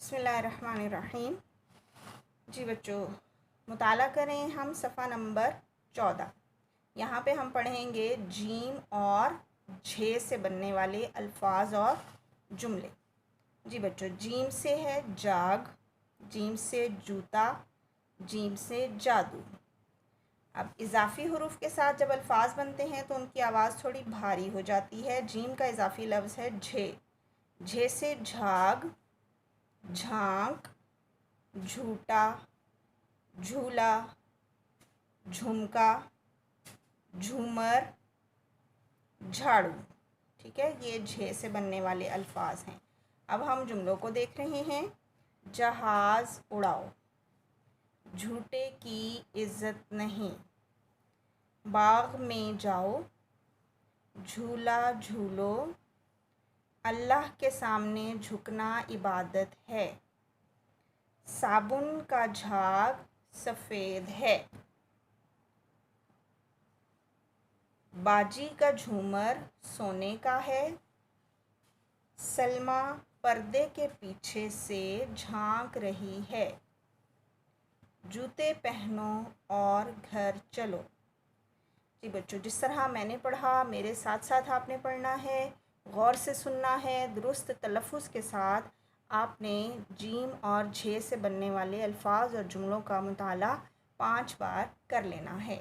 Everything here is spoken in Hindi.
बिस्मिल्लाहिर्रहमानिर्रहीम। जी बच्चों, मुताला करें हम सफ़ा नंबर 14। यहाँ पे हम पढ़ेंगे जीम और झे से बनने वाले अल्फाज और जुमले। जी बच्चों, जीम से है जाग, जीम से जूता, जीम से जादू। अब इजाफ़ी हुरूफ के साथ जब अल्फाज बनते हैं तो उनकी आवाज़ थोड़ी भारी हो जाती है। जीम का इजाफ़ी लफ्ज़ है झे। झे से झाग, झांक, झूठा, झूला, झुमका, झूमर, झाड़ू। ठीक है, ये झे से बनने वाले अल्फाज हैं। अब हम जुमलों को देख रहे हैं। जहाज़ उड़ाओ, झूठे की इज्जत नहीं, बाग में जाओ, झूला झूलो, अल्लाह के सामने झुकना इबादत है, साबुन का झाग सफ़ेद है, बाजी का झूमर सोने का है, सलमा पर्दे के पीछे से झांक रही है, जूते पहनो और घर चलो। जी बच्चों, जिस तरह मैंने पढ़ा मेरे साथ साथ आपने पढ़ना है, गौर से सुनना है, दुरुस्त तलफ़ुज़ के साथ आपने जीम और झे से बनने वाले अल्फाज और जुमलों का मुताला 5 बार कर लेना है।